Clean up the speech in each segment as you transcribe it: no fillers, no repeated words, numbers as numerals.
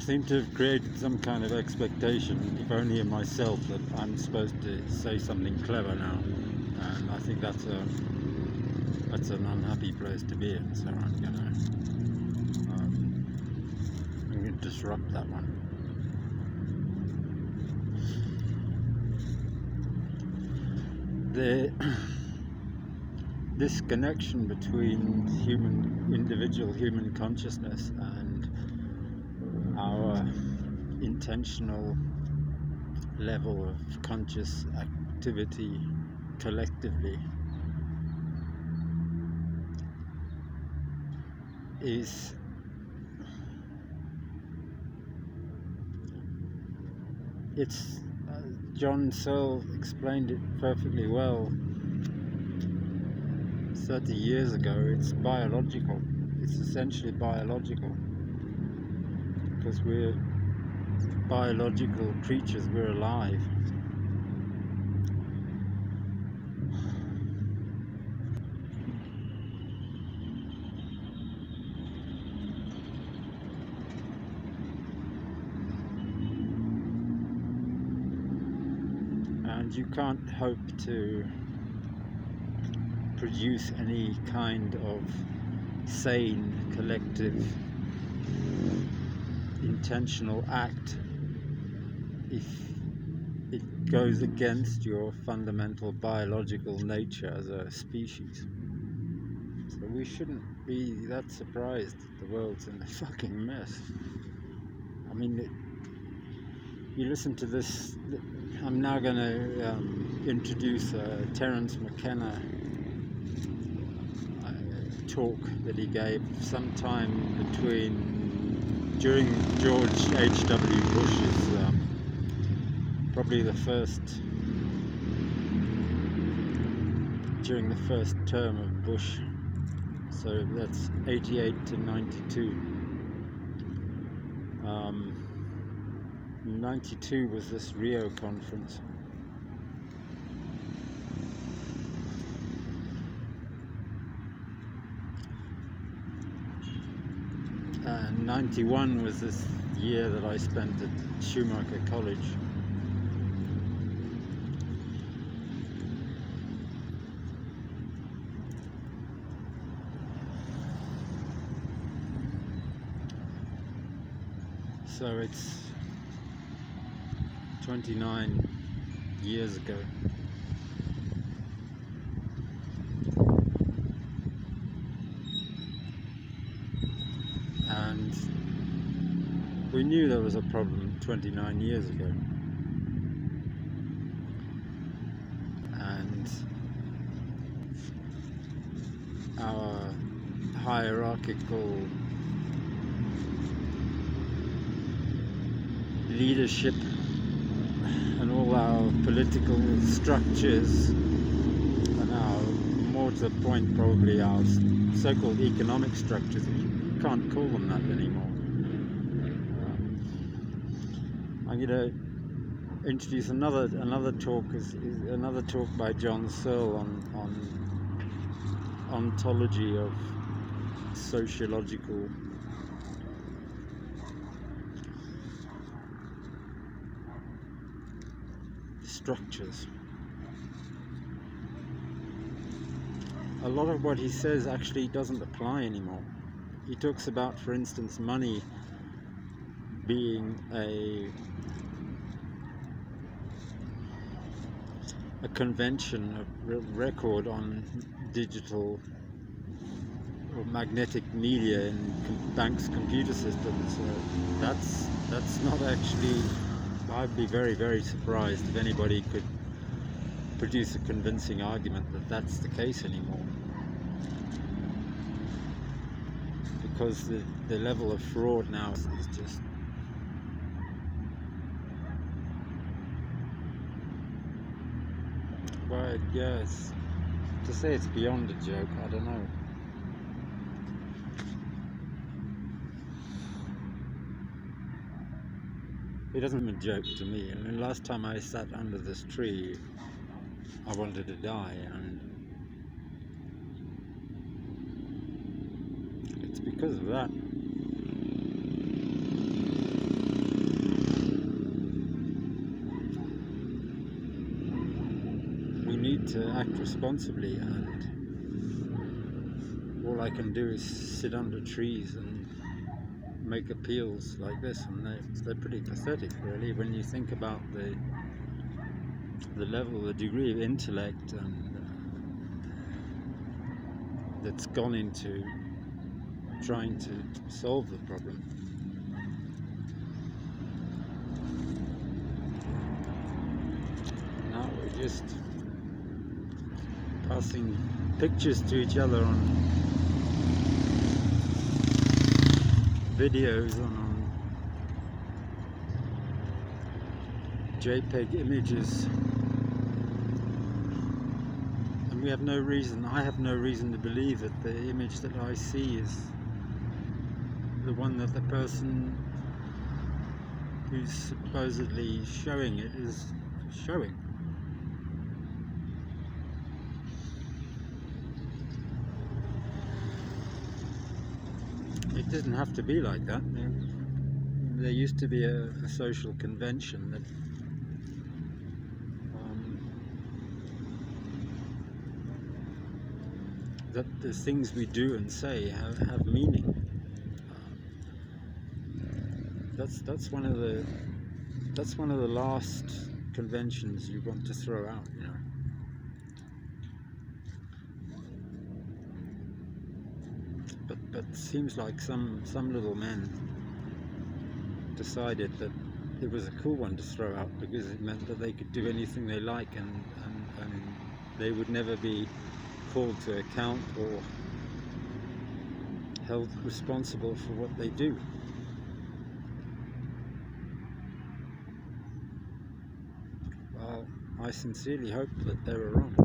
seem to have created some kind of expectation, if only in myself, that I'm supposed to say something clever now, and I think that's an unhappy place to be in. So I'm gonna disrupt that one. This connection between individual human consciousness and our intentional level of conscious activity collectively is John Searle explained it perfectly well 30 years ago. It's biological. It's essentially biological, because we're biological creatures. We're alive. And you can't hope to produce any kind of sane, collective, intentional act if it goes against your fundamental biological nature as a species. So we shouldn't be that surprised that the world's in a fucking mess. I mean, you listen to this. I'm now going to introduce Terence McKenna talk that he gave sometime during George H.W. Bush's probably during the first term of Bush. So that's 88 to 92. 92 was this Rio conference. And 91 was this year that I spent at Schumacher College. So it's 29 years ago. And we knew there was a problem 29 years ago. And our hierarchical leadership and all our political structures, and our, more to the point, probably our so-called economic structures, you can't call them that anymore. I'm going to introduce another talk, is another talk by John Searle on ontology of sociological structures. A lot of what he says actually doesn't apply anymore. He talks about, for instance, money being a convention, a record on digital or magnetic media in banks' computer systems. That's not actually. I'd be very, very surprised if anybody could produce a convincing argument that that's the case anymore. Because the level of fraud now is just... Well, yes, to say it's beyond a joke, I don't know. It doesn't seem a joke to me. I mean, last time I sat under this tree, I wanted to die, and it's because of that. to act responsibly, and all I can do is sit under trees and make appeals like this, and they're pretty pathetic, really, when you think about the level, the degree of intellect and that's gone into trying to solve the problem. Now we're just passing pictures to each other on videos, on JPEG images, and I have no reason to believe that the image that I see is the one that the person who's supposedly showing it is showing. It doesn't have to be like that. There used to be a social convention that the things we do and say have meaning. That's one of the last conventions you want to throw out, you know. But it seems like some little men decided that it was a cool one to throw out because it meant that they could do anything they like, and they would never be called to account or held responsible for what they do. Well, I sincerely hope that they were wrong.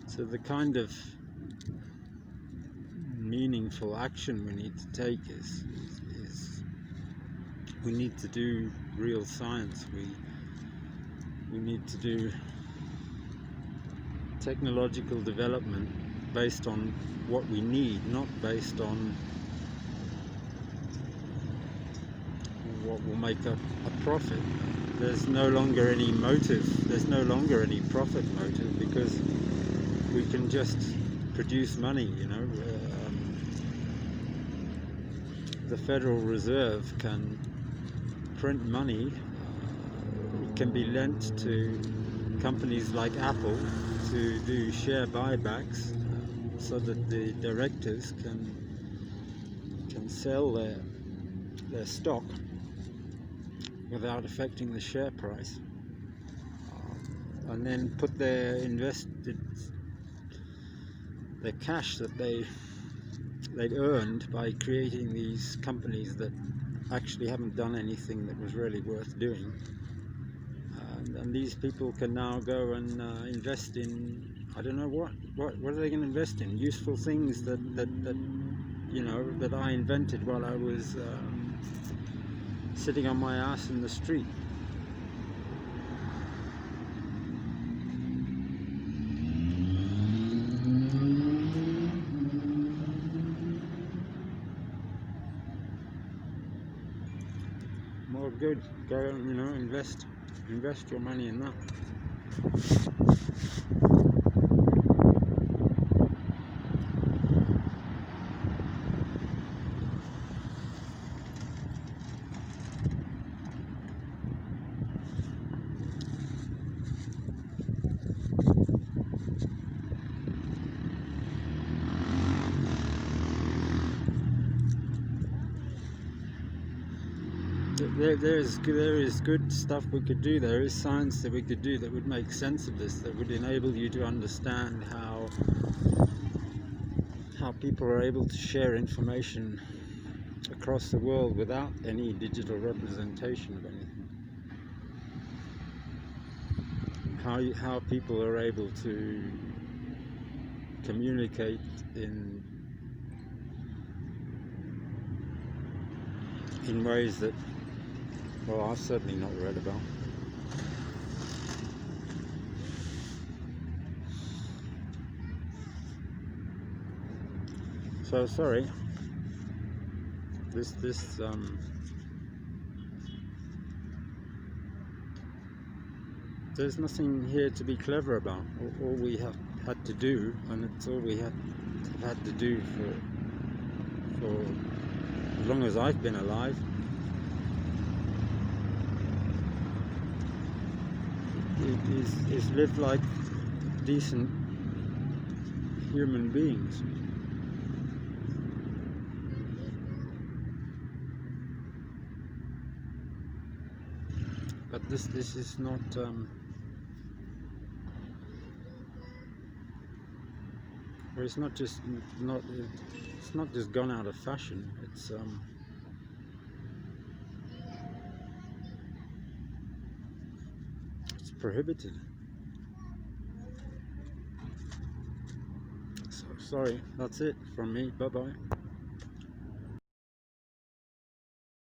So the kind of meaningful action we need to take is we need to do real science. We need to do technological development based on what we need, not based on what will make a profit. There's no longer any motive. There's no longer any profit motive because we can just produce money, you know. The Federal Reserve can print money. It can be lent to companies like Apple to do share buybacks, so that the directors can sell their stock without affecting the share price, and then put their cash that they'd earned by creating these companies that actually haven't done anything that was really worth doing, and these people can now go and invest in, I don't know what are they going to invest in? Useful things that you know, that I invented while I was sitting on my ass in the street. More good. Go, you know, invest your money in that. There is good stuff we could do. There is science that we could do that would make sense of this, that would enable you to understand how people are able to share information across the world without any digital representation of anything. How people are able to communicate in ways that, well, I've certainly not read about. So sorry. There's nothing here to be clever about. All we have had to do, and it's all we had to do for as long as I've been alive, is live like decent human beings. But this is not. It's not just It's not just gone out of fashion. It's prohibited. So sorry. That's it from me. Bye bye.